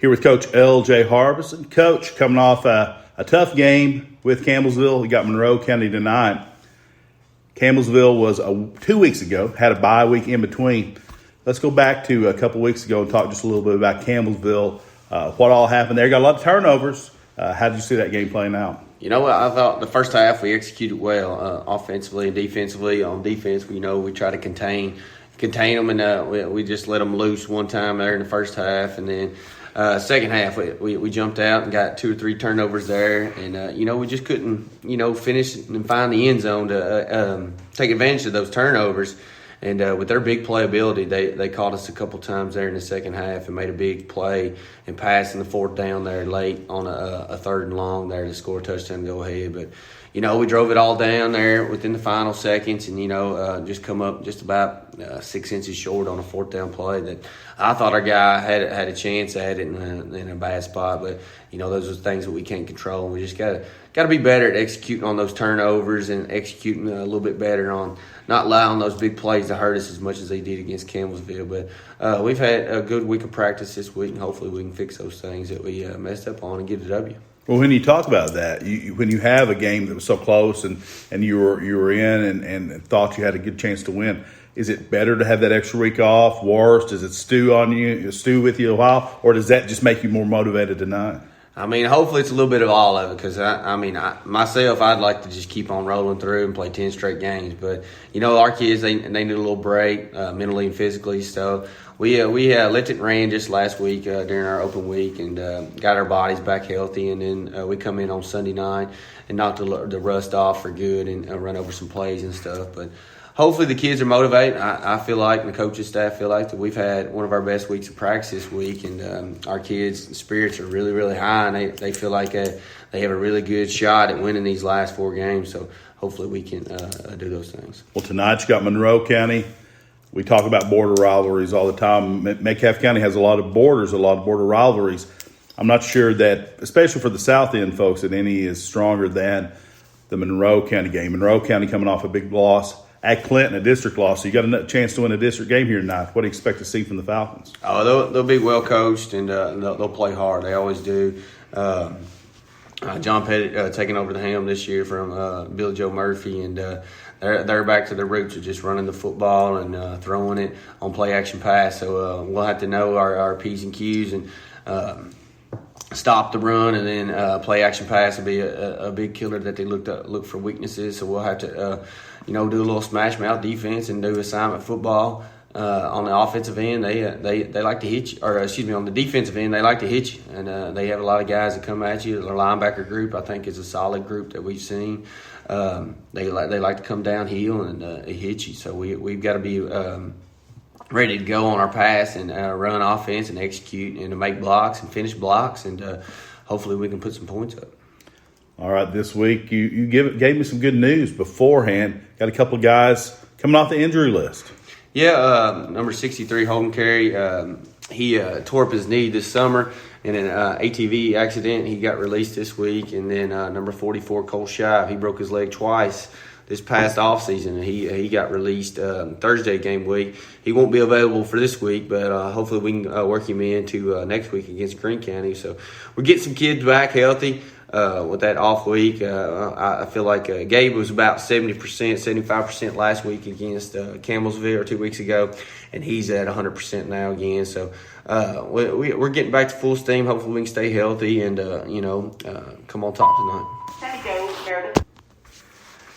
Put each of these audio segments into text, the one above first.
Here with Coach L.J. Harbison. Coach, coming off a tough game with Campbellsville. We got Monroe County tonight. Campbellsville was 2 weeks ago, had a bye week in between. Let's go back to a couple weeks ago and talk just a little bit about Campbellsville, what all happened there. Got a lot of turnovers. How did you see that game playing out? You know what? I thought the first half we executed well, offensively and defensively. On defense, we try to contain them, and we just let them loose one time there in the first half, and then second half we jumped out and got 2 or 3 turnovers there, and we just couldn't finish and find the end zone to take advantage of those turnovers. And with their big playability, they caught us a couple times there in the second half and made a big play and pass in the fourth down there late on a third and long there to score a touchdown and go ahead. But, we drove it all down there within the final seconds and, just come up just about 6 inches short on a fourth down play that I thought our guy had a chance at it in a bad spot. But, those are things that we can't control. We just got to be better at executing on those turnovers and executing a little bit better on not allowing those big plays to hurt us as much as they did against Campbellsville. But we've had a good week of practice this week, and hopefully we can fix those things that we messed up on and get a W. Well, when you talk about that, when you have a game that was so close and you were in and thought you had a good chance to win, is it better to have that extra week off? Worse? Does it stew with you a while? Or does that just make you more motivated tonight? Hopefully it's a little bit of all of it because, myself, I'd like to just keep on rolling through and play 10 straight games. But, our kids, they need a little break mentally and physically. So we lifted and ran just last week during our open week and got our bodies back healthy. And then we come in on Sunday night and knocked the rust off for good and run over some plays and stuff. But hopefully the kids are motivated. I feel like, and the coaching staff feel like, that we've had one of our best weeks of practice this week, and our kids' spirits are really, really high, and they feel like they have a really good shot at winning these last 4 games. So hopefully we can do those things. Well, tonight you got Monroe County. We talk about border rivalries all the time. Metcalfe County has a lot of border rivalries. I'm not sure that, especially for the South End folks, that any is stronger than the Monroe County game. Monroe County coming off a big loss at Clinton, a district loss. So you got a chance to win a district game here tonight. What do you expect to see from the Falcons? Oh, they'll be well coached and they'll play hard. They always do. John Pettit taking over the helm this year from Billy Joe Murphy, and they're back to their roots of just running the football and throwing it on play action pass. So we'll have to know our P's and Q's and stop the run, and then play action pass will be a big killer that they look for weaknesses. So we'll have to do a little smash mouth defense and do assignment football. On the offensive end, they like to hit you, on the defensive end, they like to hit you, and they have a lot of guys that come at you. Their linebacker group, I think, is a solid group that we've seen. They like to come downhill and hit you. So we've got to be ready to go on our pass and run offense and execute and to make blocks and finish blocks, and hopefully we can put some points up. All right, this week you gave me some good news beforehand. Got a couple of guys coming off the injury list. Yeah, number 63, Holden Carey, he tore up his knee this summer in an ATV accident. He got released this week. And then number 44, Cole Shive, he broke his leg twice this past offseason. He got released Thursday game week. He won't be available for this week, but hopefully we can work him into next week against Greene County. So we're getting some kids back healthy. With that off week, I feel like Gabe was about 70%, 75% last week against Campbellsville, or 2 weeks ago, and he's at 100% now again. So we're getting back to full steam. Hopefully we can stay healthy and come on top tonight.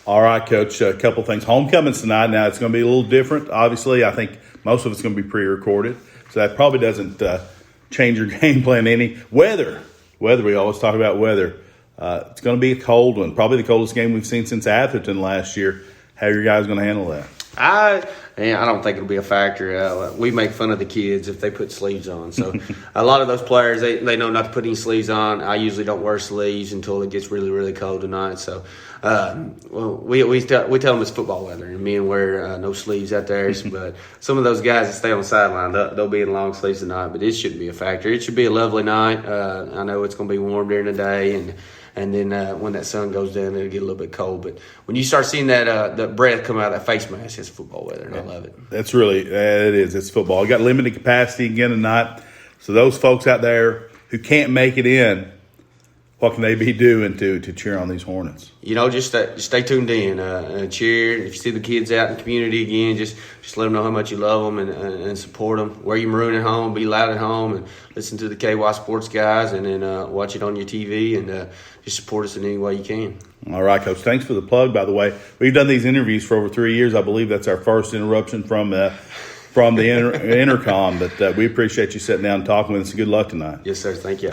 All right, Coach, a couple things. Homecoming's tonight. Now, it's going to be a little different. Obviously, I think most of it's going to be pre-recorded, so that probably doesn't change your game plan any. Weather, we always talk about weather. It's going to be a cold one, probably the coldest game we've seen since Atherton last year. How are you guys going to handle that? I don't think it'll be a factor. We make fun of the kids if they put sleeves on. So a lot of those players, they know not to put any sleeves on. I usually don't wear sleeves until it gets really, really cold tonight. So we tell them it's football weather, and me and wear no sleeves out there. But some of those guys that stay on the sideline, they'll be in long sleeves tonight. But it shouldn't be a factor. It should be a lovely night. I know it's going to be warm during the day, and then when that sun goes down, it'll get a little bit cold. But when you start seeing that breath come out of that face mask, it's football weather, and I love it. That's really, it is. It's football. You got limited capacity again tonight. So those folks out there, who can't make it in, what can they be doing to cheer on these Hornets? Just stay tuned in, cheer. If you see the kids out in the community again, just let them know how much you love them and support them. Wear your maroon at home, be loud at home, and listen to the KY Sports guys, and then watch it on your TV, and just support us in any way you can. All right, Coach. Thanks for the plug, by the way. We've done these interviews for over 3 years. I believe that's our first interruption from the intercom, but we appreciate you sitting down and talking with us. Good luck tonight. Yes, sir. Thank you.